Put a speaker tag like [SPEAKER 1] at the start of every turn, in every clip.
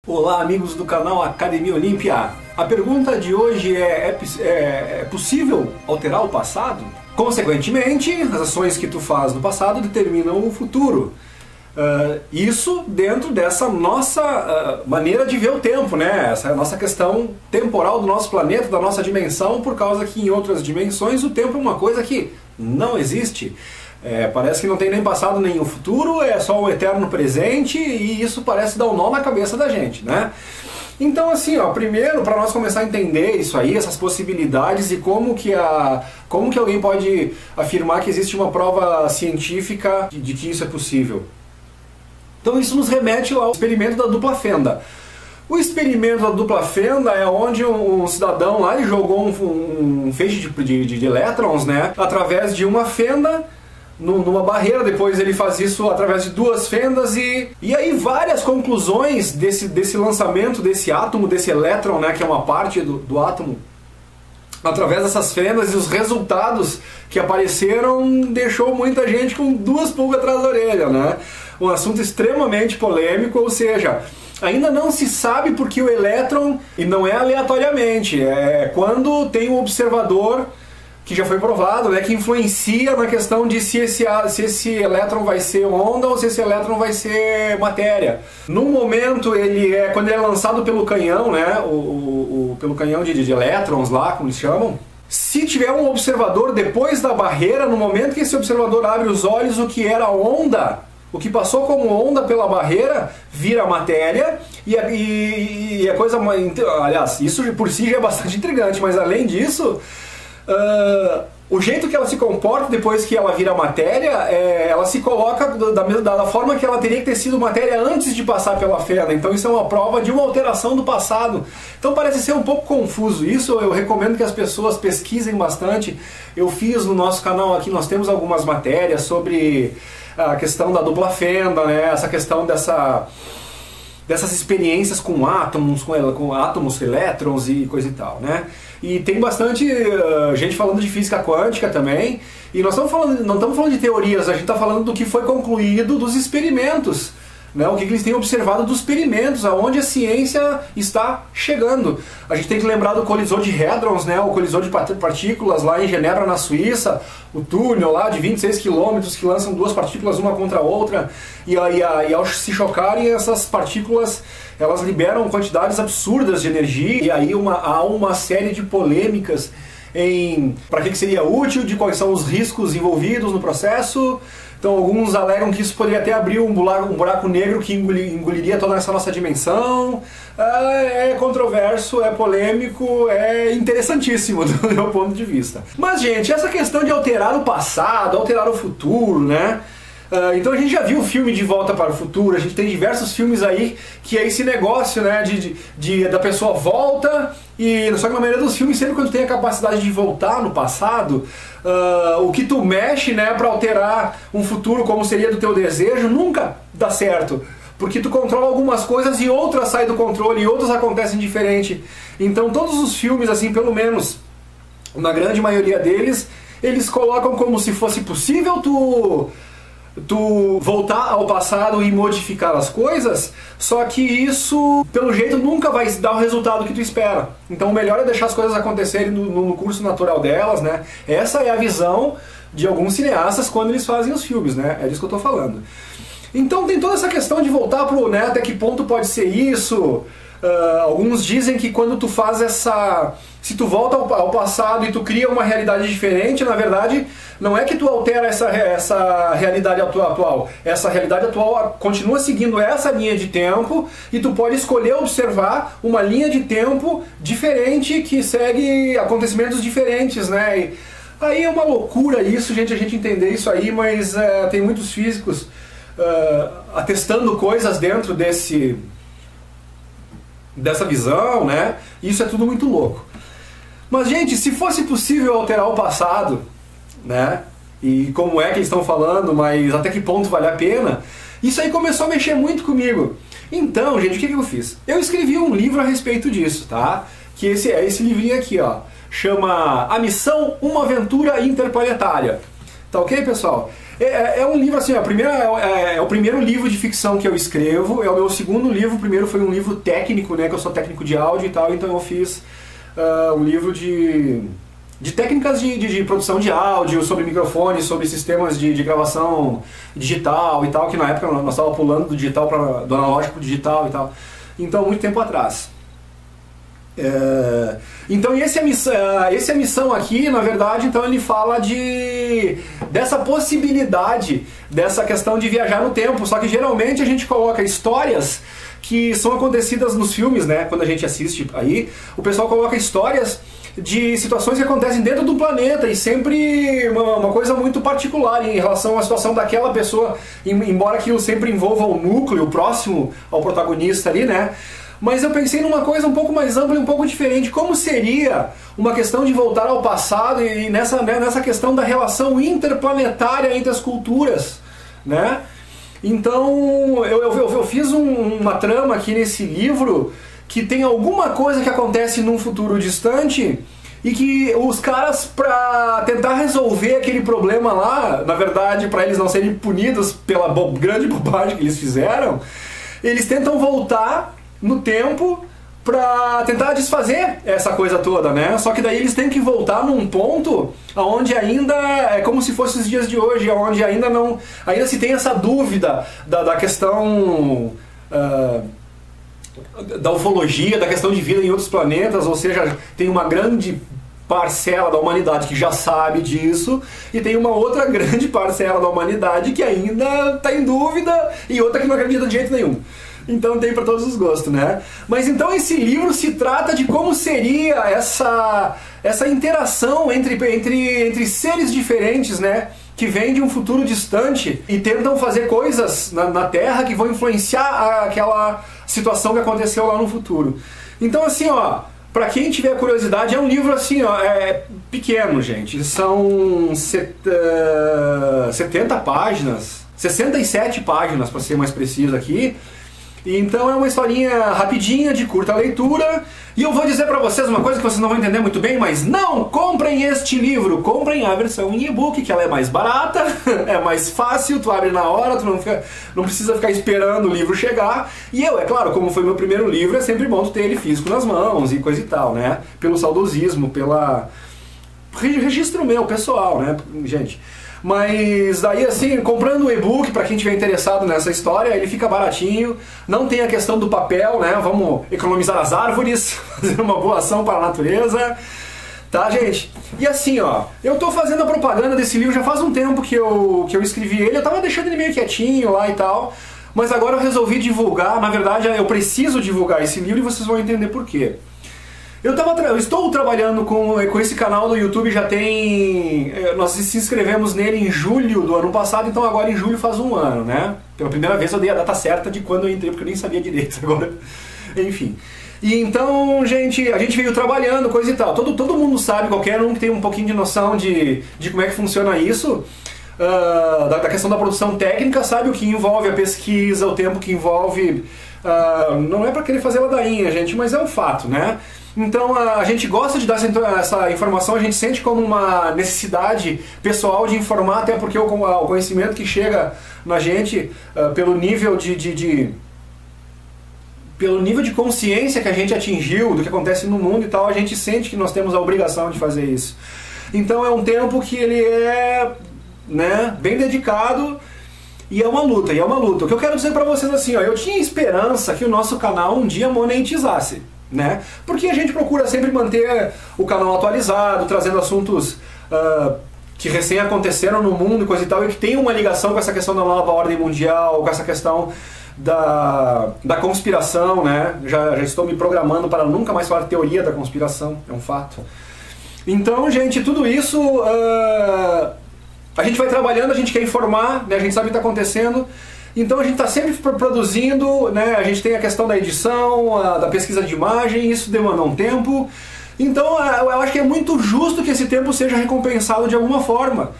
[SPEAKER 1] Olá, amigos do canal Academia Olímpia. A pergunta de hoje é possível alterar o passado? Consequentemente, as ações que tu faz no passado determinam o futuro. Isso dentro dessa nossa maneira de ver o tempo, né? Essa é a nossa questão temporal do nosso planeta, da nossa dimensão, por causa que em outras dimensões o tempo é uma coisa que não existe. Parece que não tem nem passado nem o futuro, é só o eterno presente, e isso parece dar um nó na cabeça da gente, né? Então assim, primeiro, para nós começar a entender isso aí, essas possibilidades e como que alguém pode afirmar que existe uma prova científica de que isso é possível. Então isso nos remete ao experimento da dupla fenda. O experimento da dupla fenda é onde um cidadão lá jogou um feixe de elétrons, né, através de uma fenda numa barreira. Depois ele faz isso através de duas fendas e aí várias conclusões desse lançamento desse átomo, desse elétron, né, que é uma parte do átomo, através dessas fendas, e os resultados que apareceram deixou muita gente com duas pulgas atrás da orelha, né? Um assunto extremamente polêmico, ou seja, ainda não se sabe porque o elétron, e não é aleatoriamente, é quando tem um observador que já foi provado, né, que influencia na questão de se esse elétron vai ser onda ou se esse elétron vai ser matéria. No momento, quando ele é lançado pelo canhão, né, pelo canhão de elétrons lá, como eles chamam, se tiver um observador depois da barreira, no momento que esse observador abre os olhos, o que era onda, o que passou como onda pela barreira, vira matéria, e a coisa... Aliás, isso por si já é bastante intrigante, mas além disso... o jeito que ela se comporta depois que ela vira matéria, ela se coloca da forma que ela teria que ter sido matéria antes de passar pela fenda. Então isso é uma prova de uma alteração do passado. Então parece ser um pouco confuso isso. Eu recomendo que as pessoas pesquisem bastante. Eu fiz no nosso canal aqui, nós temos algumas matérias sobre a questão da dupla fenda, né? Essa questão dessas experiências com átomos, elétrons e coisa e tal, né? E tem bastante gente falando de física quântica também, e nós não estamos falando de teorias, a gente está falando do que foi concluído dos experimentos, né? O que eles têm observado dos experimentos, aonde a ciência está chegando. A gente tem que lembrar do colisor de hadrons, né? O colisor de partículas lá em Genebra, na Suíça, o túnel lá de 26 km que lançam duas partículas uma contra a outra, e ao se chocarem, essas partículas elas liberam quantidades absurdas de energia, e aí há uma série de polêmicas para que seria útil, de quais são os riscos envolvidos no processo. Então alguns alegam que isso poderia até abrir um buraco negro que engoliria toda essa nossa dimensão. É controverso, é polêmico, é interessantíssimo do meu ponto de vista. Mas gente, essa questão de alterar o passado, alterar o futuro, né? Então a gente já viu o filme De Volta para o Futuro, a gente tem diversos filmes aí que é esse negócio, né, da pessoa volta, e só que na maioria dos filmes, sempre quando tem a capacidade de voltar no passado, o que tu mexe, né, para alterar um futuro como seria do teu desejo, nunca dá certo. Porque tu controla algumas coisas e outras saem do controle e outras acontecem diferente. Então todos os filmes, assim, pelo menos na grande maioria deles, eles colocam como se fosse possível tu voltar ao passado e modificar as coisas, só que isso, pelo jeito, nunca vai dar o resultado que tu espera. Então o melhor é deixar as coisas acontecerem no curso natural delas, né? Essa é a visão de alguns cineastas quando eles fazem os filmes, né? É disso que eu tô falando. Então tem toda essa questão de voltar pro, né, até que ponto pode ser isso. Alguns dizem que quando tu faz se tu volta ao passado e tu cria uma realidade diferente, na verdade, não é que tu altera essa realidade atual. Essa realidade atual continua seguindo essa linha de tempo, e tu pode escolher observar uma linha de tempo diferente que segue acontecimentos diferentes, né? E aí é uma loucura isso, gente, a gente entender isso aí, mas tem muitos físicos atestando coisas dentro dessa visão, né? Isso é tudo muito louco. Mas, gente, se fosse possível alterar o passado, né? E como é que eles estão falando, mas até que ponto vale a pena? Isso aí começou a mexer muito comigo. Então, gente, o que eu fiz? Eu escrevi um livro a respeito disso, tá? Que esse livrinho aqui, ó. Chama A Missão, uma Aventura Interplanetária. Tá ok, pessoal? É um livro assim, é o primeiro livro de ficção que eu escrevo, é o meu segundo livro. O primeiro foi um livro técnico, né, que eu sou técnico de áudio e tal, então eu fiz um livro de técnicas de produção de áudio, sobre microfones, sobre sistemas de gravação digital e tal, que na época nós estávamos pulando do digital do analógico para o digital e tal, então muito tempo atrás. Então essa é a missão aqui, na verdade. Então ele fala dessa possibilidade, dessa questão de viajar no tempo, só que geralmente a gente coloca histórias que são acontecidas nos filmes, né? Quando a gente assiste aí, o pessoal coloca histórias de situações que acontecem dentro do planeta, e sempre uma coisa muito particular em relação à situação daquela pessoa, embora aquilo sempre envolva o núcleo próximo ao protagonista ali, né? Mas eu pensei numa coisa um pouco mais ampla e um pouco diferente. Como seria uma questão de voltar ao passado e nessa questão da relação interplanetária entre as culturas, né? Então eu fiz uma trama aqui nesse livro que tem alguma coisa que acontece num futuro distante e que os caras, para tentar resolver aquele problema lá, na verdade, para eles não serem punidos pela grande bobagem que eles fizeram, eles tentam voltar no tempo pra tentar desfazer essa coisa toda, né? Só que daí eles têm que voltar num ponto onde ainda é como se fosse os dias de hoje, onde ainda se tem essa dúvida da questão da ufologia, da questão de vida em outros planetas, ou seja, tem uma grande parcela da humanidade que já sabe disso, e tem uma outra grande parcela da humanidade que ainda está em dúvida, e outra que não acredita de jeito nenhum. Então tem para todos os gostos, né? Mas então esse livro se trata de como seria essa interação entre seres diferentes, né? Que vêm de um futuro distante e tentam fazer coisas na Terra que vão influenciar aquela situação que aconteceu lá no futuro. Então assim, ó, para quem tiver curiosidade, é um livro assim, ó, pequeno, gente. São 70 páginas, 67 páginas para ser mais preciso aqui. Então é uma historinha rapidinha, de curta leitura, e eu vou dizer pra vocês uma coisa que vocês não vão entender muito bem, mas não comprem este livro, comprem a versão em e-book, que ela é mais barata, é mais fácil, tu abre na hora, tu não precisa ficar esperando o livro chegar, e é claro, como foi meu primeiro livro, é sempre bom tu ter ele físico nas mãos e coisa e tal, né, pelo saudosismo, pela registro meu, pessoal, né, gente. Mas daí assim, comprando o e-book, para quem estiver interessado nessa história, ele fica baratinho, não tem a questão do papel, né? Vamos economizar as árvores, fazer uma boa ação para a natureza, tá, gente? E assim, ó, eu tô fazendo a propaganda desse livro já faz um tempo que eu escrevi ele, eu tava deixando ele meio quietinho lá e tal, mas agora eu resolvi divulgar. Na verdade eu preciso divulgar esse livro e vocês vão entender por quê. Eu estou trabalhando com esse canal do YouTube, já tem... Nós se inscrevemos nele em julho do ano passado, então agora em julho faz um ano, né? Pela primeira vez eu dei a data certa de quando eu entrei, porque eu nem sabia direito agora. Enfim. E então, gente, a gente veio trabalhando, coisa e tal. Todo mundo sabe, qualquer um que tem um pouquinho de noção de como é que funciona isso, da questão da produção técnica, sabe o que envolve a pesquisa, o tempo que envolve... não é para querer fazer ladainha, gente, mas é um fato, né? Então a gente gosta de dar essa informação, a gente sente como uma necessidade pessoal de informar, até porque o conhecimento que chega na gente, pelo nível de consciência que a gente atingiu do que acontece no mundo e tal, a gente sente que nós temos a obrigação de fazer isso. Então é um tempo que ele é, né, bem dedicado. E é uma luta, O que eu quero dizer pra vocês assim, ó, eu tinha esperança que o nosso canal um dia monetizasse, né? Porque a gente procura sempre manter o canal atualizado, trazendo assuntos que recém aconteceram no mundo e coisa e tal, e que tem uma ligação com essa questão da nova ordem mundial, com essa questão da conspiração, né? Já estou me programando para nunca mais falar teoria da conspiração, é um fato. Então, gente, tudo isso... a gente vai trabalhando, a gente quer informar, né? A gente sabe o que está acontecendo, então a gente está sempre produzindo, né? A gente tem a questão da edição, da pesquisa de imagem, isso demanda um tempo, então eu acho que é muito justo que esse tempo seja recompensado de alguma forma.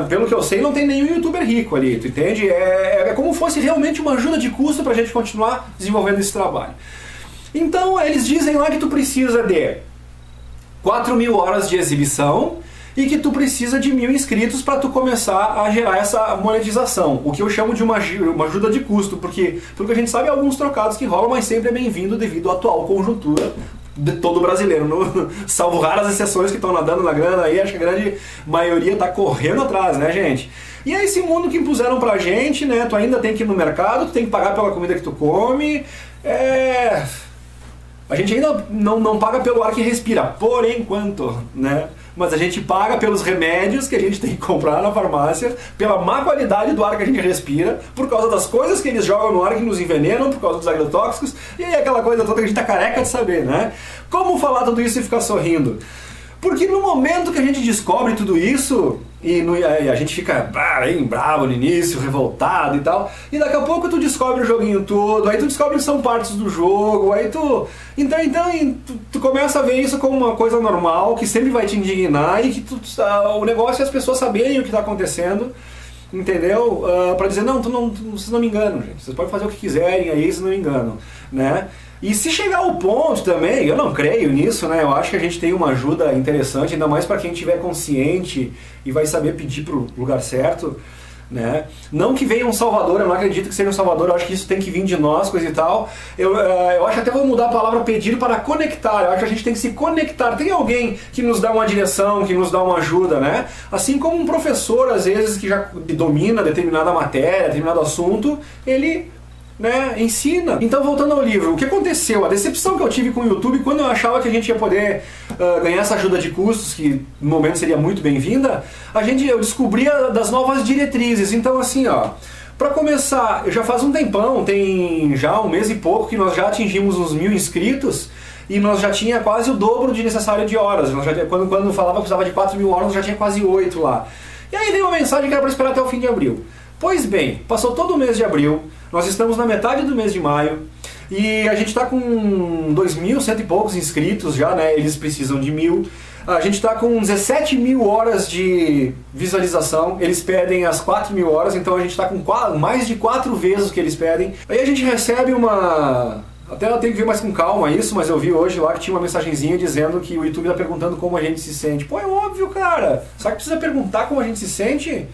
[SPEAKER 1] Pelo que eu sei, não tem nenhum youtuber rico ali, tu entende? É como se fosse realmente uma ajuda de custo para a gente continuar desenvolvendo esse trabalho. Então eles dizem lá que tu precisa de 4.000 horas de exibição, e que tu precisa de 1000 inscritos para tu começar a gerar essa monetização, o que eu chamo de uma ajuda de custo, porque pelo que a gente sabe, alguns trocados que rolam, mas sempre é bem-vindo devido à atual conjuntura de todo brasileiro, salvo raras exceções que estão nadando na grana aí, acho que a grande maioria está correndo atrás, né, gente? E é esse mundo que impuseram pra gente, né? Tu ainda tem que ir no mercado, tu tem que pagar pela comida que tu come, a gente ainda não paga pelo ar que respira, por enquanto, né? Mas a gente paga pelos remédios que a gente tem que comprar na farmácia, pela má qualidade do ar que a gente respira, por causa das coisas que eles jogam no ar que nos envenenam, por causa dos agrotóxicos, e aí aquela coisa toda que a gente tá careca de saber, né? Como falar tudo isso e ficar sorrindo? Porque no momento que a gente descobre tudo isso, e a gente fica bem bravo no início, revoltado e tal, e daqui a pouco tu descobre o joguinho todo, aí tu descobre que são partes do jogo, aí tu... Então tu começa a ver isso como uma coisa normal, que sempre vai te indignar, e que o negócio é as pessoas saberem o que está acontecendo, entendeu? Pra dizer, não, vocês não me enganam, gente, vocês podem fazer o que quiserem aí, vocês não me enganam, né? E se chegar ao ponto também, eu não creio nisso, né? Eu acho que a gente tem uma ajuda interessante, ainda mais para quem estiver consciente e vai saber pedir pro lugar certo, né? Não que venha um salvador, eu não acredito que seja um salvador, eu acho que isso tem que vir de nós, coisa e tal. Eu acho que até vou mudar a palavra pedir para conectar, eu acho que a gente tem que se conectar. Tem alguém que nos dá uma direção, que nos dá uma ajuda, né? Assim como um professor, às vezes, que já domina determinada matéria, determinado assunto, ele... né, ensina. Então, voltando ao livro, o que aconteceu? A decepção que eu tive com o YouTube, quando eu achava que a gente ia poder ganhar essa ajuda de custos, que no momento seria muito bem-vinda, eu descobri das novas diretrizes. Então, assim, ó, para começar, já faz um tempão, tem já um mês e pouco que nós já atingimos os 1000 inscritos, e nós já tinha quase o dobro de necessário de horas. Quando falava que precisava de 4000 horas, nós já tinha quase 8 lá. E aí veio uma mensagem que era para esperar até o fim de abril. Pois bem, passou todo o mês de abril, nós estamos na metade do mês de maio, e a gente está com 2100 e poucos inscritos já, né? Eles precisam de 1000. A gente está com 17.000 horas de visualização, eles pedem as 4.000 horas, então a gente está com mais de 4 vezes o que eles pedem. Aí a gente recebe uma... Até eu tenho que ver mais com calma isso, mas eu vi hoje lá que tinha uma mensagenzinha dizendo que o YouTube está perguntando como a gente se sente. Pô, é óbvio, cara! Será que precisa perguntar como a gente se sente?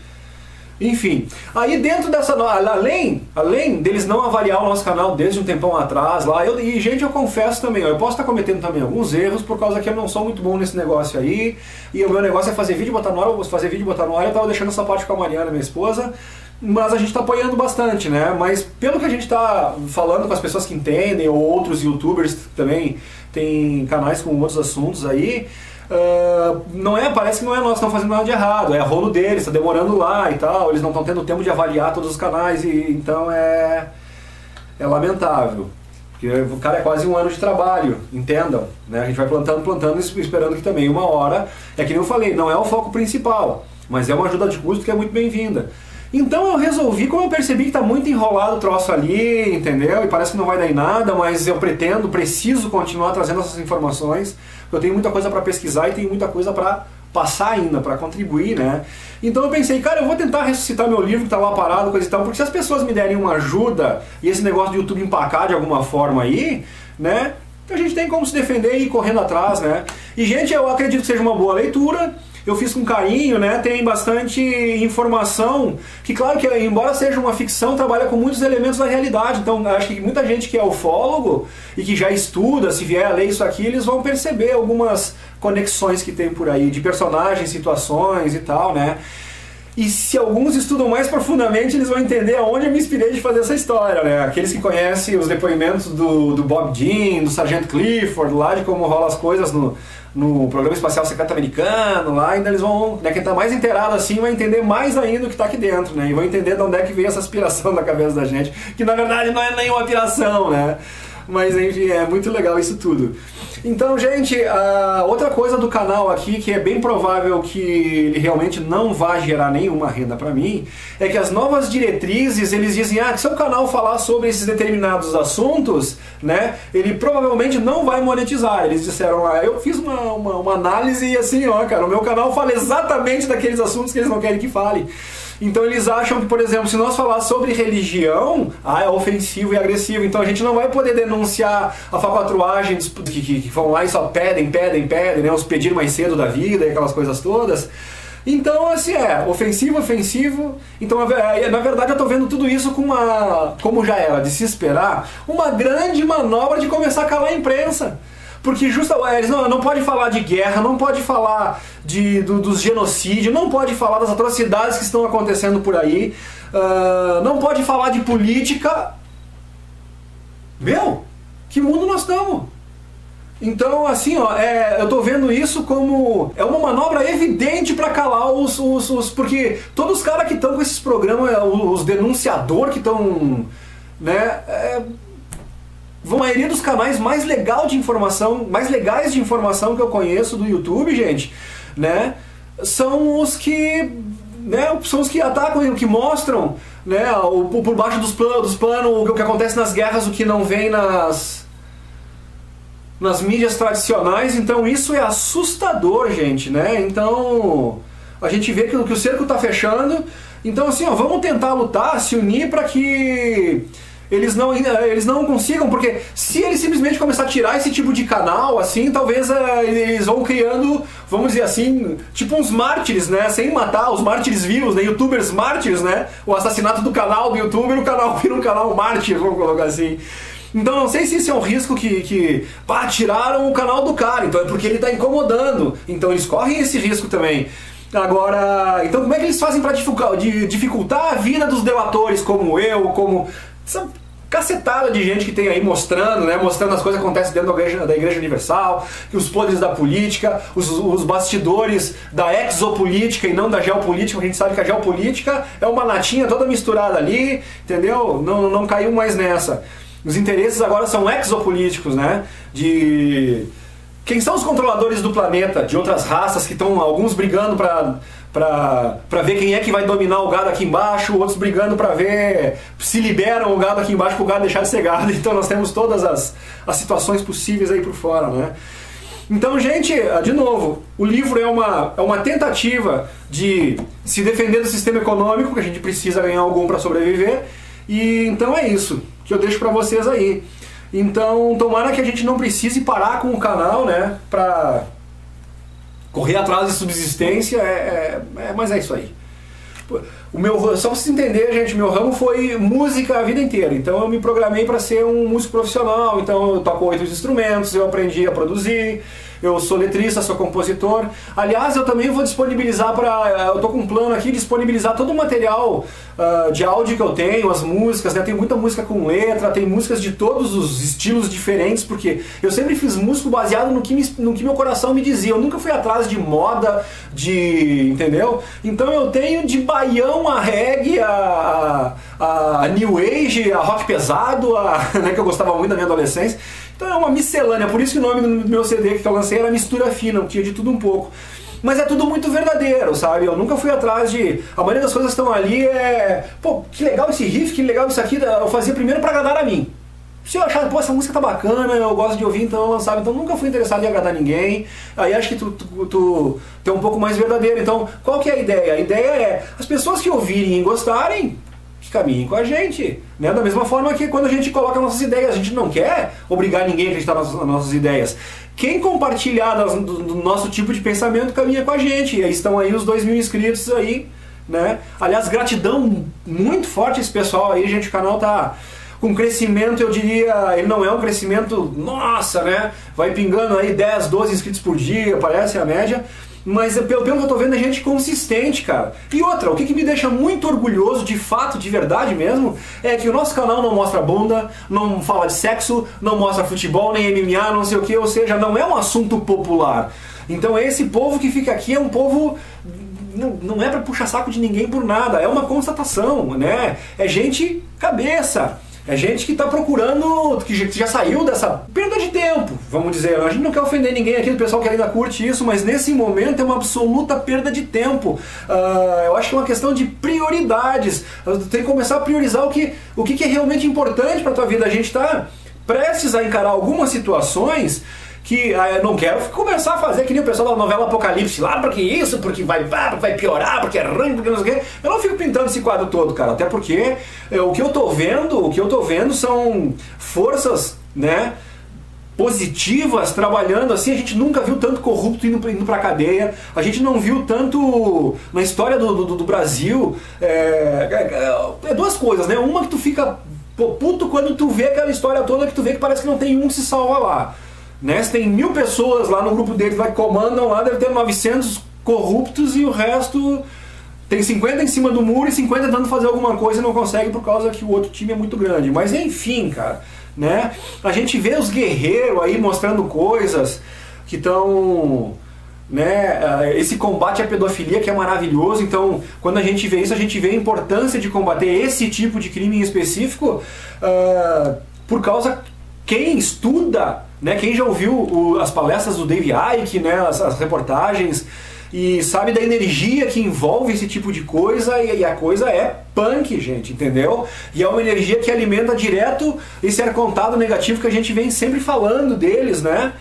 [SPEAKER 1] Enfim, aí dentro dessa... Além deles não avaliar o nosso canal desde um tempão atrás lá, gente, eu confesso também, eu posso estar cometendo também alguns erros, por causa que eu não sou muito bom nesse negócio aí, e o meu negócio é fazer vídeo e botar no ar, eu tava deixando essa parte com a Mariana, minha esposa, mas a gente está apoiando bastante, né? Mas pelo que a gente está falando com as pessoas que entendem, ou outros youtubers que também tem canais com outros assuntos aí, parece que não é nós que estamos fazendo nada de errado, é rolo deles, está demorando lá e tal, eles não estão tendo tempo de avaliar todos os canais, e então é lamentável. Porque o cara é quase 1 ano de trabalho, entendam, né? A gente vai plantando e esperando que também uma hora, é que nem eu falei, não é o foco principal, mas é uma ajuda de custo que é muito bem-vinda. Então eu resolvi, como eu percebi que está muito enrolado o troço ali, entendeu? E parece que não vai dar em nada, mas eu preciso continuar trazendo essas informações. Eu tenho muita coisa para pesquisar e tenho muita coisa para passar ainda, para contribuir, né? Então eu pensei, cara, eu vou tentar ressuscitar meu livro que está lá parado, coisa e tal, porque se as pessoas me derem uma ajuda e esse negócio do YouTube empacar de alguma forma aí, né? A gente tem como se defender e ir correndo atrás, né? E, gente, eu acredito que seja uma boa leitura. Eu fiz com carinho, né? Tem bastante informação, que claro que embora seja uma ficção, trabalha com muitos elementos da realidade. Então acho que muita gente que é ufólogo e que já estuda, se vier a ler isso aqui, eles vão perceber algumas conexões que tem por aí, de personagens, situações e tal, né? E se alguns estudam mais profundamente, eles vão entender aonde eu me inspirei de fazer essa história, né? Aqueles que conhecem os depoimentos do Bob Dean, do Sargento Clifford, lá de como rolam as coisas no Programa Espacial Secreto Americano, lá ainda eles vão, né, quem está mais inteirado assim vai entender mais ainda o que está aqui dentro, né? E vão entender de onde é que veio essa aspiração da cabeça da gente, que na verdade não é nenhuma aspiração, né? Mas enfim, é muito legal isso tudo. Então, gente, outra coisa do canal aqui, que é bem provável que ele realmente não vá gerar nenhuma renda para mim, é que as novas diretrizes, eles dizem, que se o canal falar sobre esses determinados assuntos, né, ele provavelmente não vai monetizar. Eles disseram lá, eu fiz uma análise e assim, ó, cara, o meu canal fala exatamente daqueles assuntos que eles não querem que fale. Então eles acham que, por exemplo, se nós falar sobre religião, é ofensivo e agressivo. Então a gente não vai poder denunciar a falcatruagem que vão lá e só pedem, né? Os pedir mais cedo da vida e aquelas coisas todas. Então, assim, ofensivo. Então, na verdade, eu tô vendo tudo isso com como já era de se esperar, uma grande manobra de começar a calar a imprensa. Porque eles não pode falar de guerra, não pode falar dos genocídios, não pode falar das atrocidades que estão acontecendo por aí, não pode falar de política. Meu, que mundo nós estamos? Então, assim, eu tô vendo isso como uma manobra evidente para calar porque todos os caras que estão com esses programas, os denunciadores que estão, né, a maioria dos canais mais legais de informação que eu conheço do YouTube, gente, né, são os que atacam, que mostram, né, por baixo dos panos o que acontece nas guerras, o que não vem nas mídias tradicionais. Então isso é assustador, gente, né? Então a gente vê que o cerco está fechando. Então, assim, vamos tentar lutar, se unir para que eles não consigam, porque se eles simplesmente começar a tirar esse tipo de canal, assim, talvez eles vão criando, vamos dizer assim, tipo uns mártires, né? Sem matar os mártires vivos, né? Youtubers mártires, né? O assassinato do canal do youtuber, o canal vira um canal mártir, vamos colocar assim. Então não sei se isso é um risco que tiraram o canal do cara, então é porque ele está incomodando, então eles correm esse risco também. Agora, então como é que eles fazem para dificultar a vida dos delatores como eu, como essa cacetada de gente que tem aí mostrando, né, mostrando as coisas que acontecem dentro da Igreja Universal, que os podres da política, os bastidores da exopolítica e não da geopolítica, porque a gente sabe que a geopolítica é uma latinha toda misturada ali, entendeu? Não caiu mais nessa. Os interesses agora são exopolíticos, né? Quem são os controladores do planeta, de outras raças que estão, alguns brigando para ver quem é que vai dominar o gado aqui embaixo, outros brigando para ver se liberam o gado aqui embaixo para o gado deixar de ser gado. Então nós temos todas as situações possíveis aí por fora, né? Então, gente, de novo, o livro é uma tentativa de se defender do sistema econômico, que a gente precisa ganhar algum para sobreviver. E então é isso que eu deixo para vocês aí. Então, tomara que a gente não precise parar com o canal, né, pra correr atrás de subsistência, mas é isso aí. Só pra vocês entenderem, gente, meu ramo foi música a vida inteira, então eu me programei para ser um músico profissional, então eu toco 8 instrumentos, eu aprendi a produzir, eu sou letrista, sou compositor. Aliás, eu também vou disponibilizar eu tô com um plano aqui de disponibilizar todo o material de áudio que eu tenho, as músicas, né? Tem muita música com letra, tem músicas de todos os estilos diferentes, porque eu sempre fiz música baseado no que meu coração me dizia. Eu nunca fui atrás de moda, entendeu? Então eu tenho de baião a reggae, a new age, a rock pesado, né, que eu gostava muito da minha adolescência. Então é uma miscelânea, por isso que o nome do meu CD que eu lancei era Mistura Fina, tinha de tudo um pouco. Mas é tudo muito verdadeiro, sabe? Eu nunca fui atrás a maioria das coisas que estão ali pô, que legal esse riff, que legal isso aqui, eu fazia primeiro pra agradar a mim. Se eu achar, pô, essa música tá bacana, eu gosto de ouvir, então eu lançava. Então nunca fui interessado em agradar ninguém. Aí acho que tu é um pouco mais verdadeiro. Então, qual que é a ideia? A ideia é, as pessoas que ouvirem e gostarem, que caminhem com a gente, né? Da mesma forma que quando a gente coloca nossas ideias, a gente não quer obrigar ninguém a acreditar nas nossas ideias. Quem compartilhar do nosso tipo de pensamento caminha com a gente. E aí estão aí os 2.000 inscritos aí, né? Aliás, gratidão muito forte esse pessoal aí, gente. O canal tá com crescimento, eu diria, ele não é um crescimento, nossa, né? Vai pingando aí 10, 12 inscritos por dia, parece a média. Mas pelo que eu tô vendo, é gente consistente, cara. E outra, o que me deixa muito orgulhoso, de fato, de verdade mesmo, é que o nosso canal não mostra bunda, não fala de sexo, não mostra futebol, nem MMA, não sei o que, ou seja, não é um assunto popular. Então esse povo que fica aqui é um povo... Não é pra puxar saco de ninguém por nada, é uma constatação, né? É gente cabeça. É gente que está procurando, que já saiu dessa perda de tempo, vamos dizer. A gente não quer ofender ninguém aqui, do pessoal que ainda curte isso, mas nesse momento é uma absoluta perda de tempo. Eu acho que é uma questão de prioridades. Tem que começar a priorizar o que é realmente importante para a tua vida. A gente está prestes a encarar algumas situações que não quero começar a fazer que nem o pessoal da novela Apocalipse lá, porque isso, porque vai piorar, porque é ruim, porque não sei o quê. Eu não fico pintando esse quadro todo, cara, até porque o que eu tô vendo são forças, né, positivas trabalhando assim. A gente nunca viu tanto corrupto indo pra cadeia, a gente não viu tanto na história do Brasil. É duas coisas, né? Uma que tu fica puto quando tu vê aquela história toda, que tu vê que parece que não tem um que se salva lá, né? Se tem 1000 pessoas lá no grupo deles lá que comandam lá, deve ter 900 corruptos e o resto tem 50 em cima do muro e 50 tentando fazer alguma coisa e não consegue por causa que o outro time é muito grande. Mas enfim, cara, né? A gente vê os guerreiros aí mostrando coisas que estão, né, esse combate à pedofilia que é maravilhoso. Então, quando a gente vê isso, a gente vê a importância de combater esse tipo de crime em específico, por causa quem estuda, né, quem já ouviu as palestras do Dave Icke, né, as reportagens, e sabe da energia que envolve esse tipo de coisa, e a coisa é punk, gente, entendeu? E é uma energia que alimenta direto esse ar-contado negativo que a gente vem sempre falando deles, né?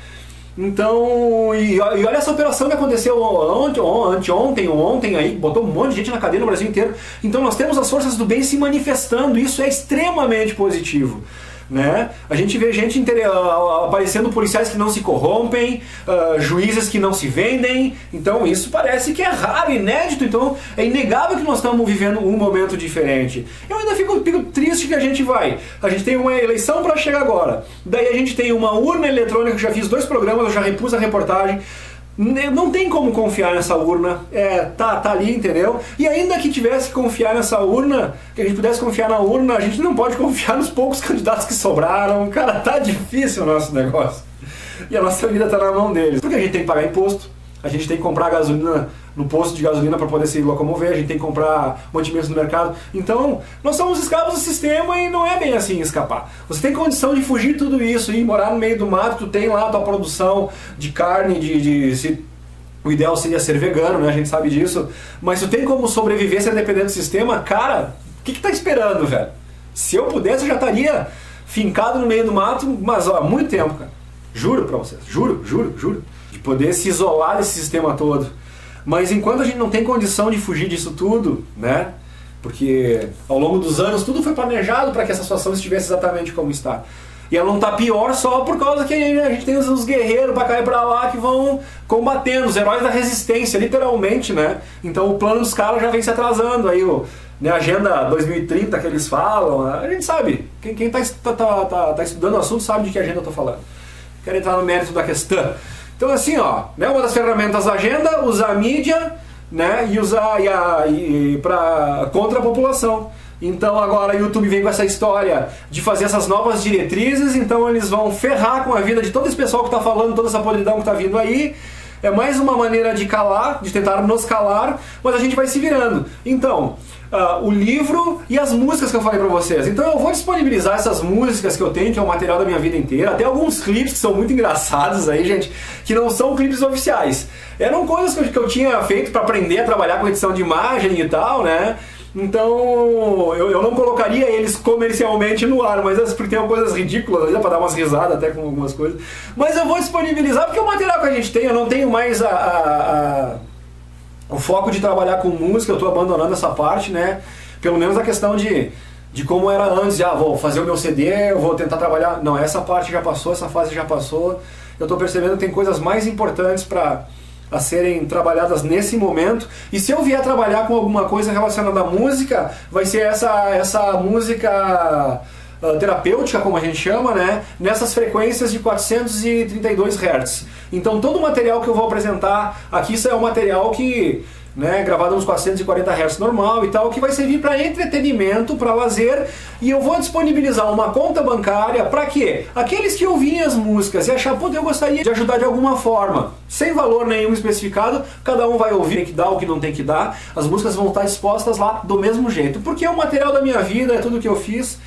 [SPEAKER 1] Então, e olha essa operação que aconteceu ontem aí, botou um monte de gente na cadeia no Brasil inteiro. Então nós temos as forças do bem se manifestando, isso é extremamente positivo, né? A gente vê gente aparecendo, policiais que não se corrompem, juízes que não se vendem. Então isso parece que é raro, inédito. Então é inegável que nós estamos vivendo um momento diferente. Eu ainda fico triste que a gente tem uma eleição para chegar agora, daí a gente tem uma urna eletrônica. Eu já fiz 2 programas, eu já repus a reportagem. Não tem como confiar nessa urna, tá ali, entendeu? E ainda que tivesse que confiar nessa urna, que a gente pudesse confiar na urna, a gente não pode confiar nos poucos candidatos que sobraram. Cara, tá difícil o nosso negócio. E a nossa vida tá na mão deles. Porque a gente tem que pagar imposto, a gente tem que comprar gasolina no posto de gasolina para poder se locomover, a gente tem que comprar mantimentos no mercado. Então, nós somos escravos do sistema e não é bem assim escapar. Você tem condição de fugir de tudo isso e morar no meio do mato, tu tem lá a tua produção de carne, o ideal seria ser vegano, né? A gente sabe disso. Mas tu tem como sobreviver sem depender do sistema? Cara, o que tá esperando, velho? Se eu pudesse, eu já estaria fincado no meio do mato, mas ó, há muito tempo, cara. Juro pra vocês, juro. De poder se isolar desse sistema todo. Mas enquanto a gente não tem condição de fugir disso tudo, né? Porque ao longo dos anos tudo foi planejado para que essa situação estivesse exatamente como está. E ela não está pior só por causa que a gente tem os guerreiros para cá e para lá que vão combatendo, os heróis da resistência, literalmente, né? Então o plano dos caras já vem se atrasando. Aí a Agenda 2030 que eles falam, a gente sabe. Quem tá estudando o assunto sabe de que agenda eu estou falando. Quero entrar no mérito da questão. Então assim, ó, né, uma das ferramentas da agenda, usar a mídia, né, e usar contra a população. Então agora o YouTube vem com essa história de fazer essas novas diretrizes, então eles vão ferrar com a vida de todo esse pessoal que está falando, toda essa podridão que está vindo aí. É mais uma maneira de calar, de tentar nos calar, mas a gente vai se virando. Então, o livro e as músicas que eu falei pra vocês. Então eu vou disponibilizar essas músicas que eu tenho, que é o material da minha vida inteira, até alguns clipes que são muito engraçados aí, gente, que não são clipes oficiais. Eram coisas que eu tinha feito pra aprender a trabalhar com edição de imagem e tal, né? Então eu não colocaria eles comercialmente no ar, mas porque tem coisas ridículas, dá pra dar umas risadas até com algumas coisas. Mas eu vou disponibilizar porque é o material que a gente tem. Eu não tenho mais o foco de trabalhar com música, eu tô abandonando essa parte, né? Pelo menos a questão de como era antes, vou fazer o meu CD, eu vou tentar trabalhar. Não, essa parte já passou, essa fase já passou. Eu tô percebendo que tem coisas mais importantes a serem trabalhadas nesse momento. E se eu vier trabalhar com alguma coisa relacionada à música, vai ser essa música terapêutica, como a gente chama, né? Nessas frequências de 432 Hz. Então todo o material que eu vou apresentar aqui, isso é um material que, né, gravado nos 440 Hz normal e tal, que vai servir para entretenimento, para lazer, e eu vou disponibilizar uma conta bancária para quê? Aqueles que ouvirem as músicas e achar, pô, eu gostaria de ajudar de alguma forma, sem valor nenhum especificado, cada um vai ouvir o que dá, o que não tem que dar, as músicas vão estar dispostas lá do mesmo jeito, porque é o material da minha vida, é tudo que eu fiz.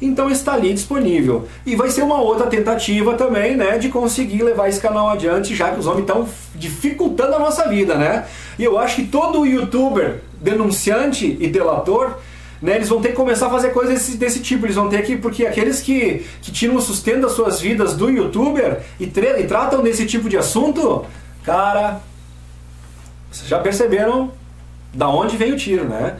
[SPEAKER 1] Então está ali disponível. E vai ser uma outra tentativa também, né, de conseguir levar esse canal adiante, já que os homens estão dificultando a nossa vida, né? E eu acho que todo youtuber denunciante e delator, né, eles vão ter que começar a fazer coisas desse tipo. Eles vão ter que, porque aqueles que tiram o sustento das suas vidas do youtuber e tratam desse tipo de assunto, cara, vocês já perceberam da onde veio o tiro, né?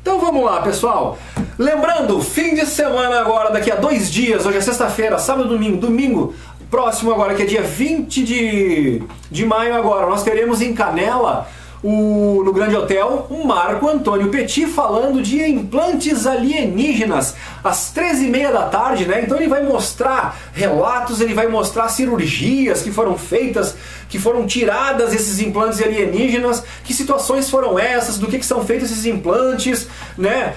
[SPEAKER 1] Então vamos lá, pessoal. Lembrando, fim de semana agora, daqui a 2 dias, hoje é sexta-feira, sábado, domingo próximo agora, que é dia 20 de maio agora, nós teremos em Canela, no Grande Hotel, o Marco Antônio Petit falando de implantes alienígenas às 13h30 da tarde, né? Então ele vai mostrar relatos, ele vai mostrar cirurgias que foram feitas, que foram tiradas esses implantes alienígenas, que situações foram essas, do que são feitos esses implantes, né?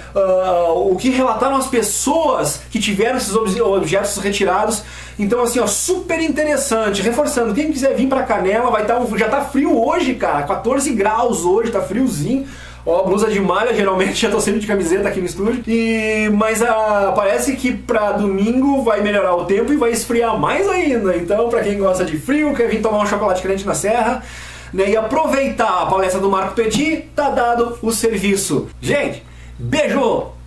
[SPEAKER 1] O que relataram as pessoas que tiveram esses objetos retirados. Então assim, ó, super interessante. Reforçando, quem quiser vir pra Canela, vai estar já tá frio hoje, cara, 14 graus hoje, tá friozinho. Ó, blusa de malha, geralmente já tô sempre de camiseta aqui no estúdio. Mas parece que pra domingo vai melhorar o tempo e vai esfriar mais ainda. Então, pra quem gosta de frio, quer vir tomar um chocolate quente na serra, né, e aproveitar a palestra do Marco Petit, tá dado o serviço. Gente, beijo!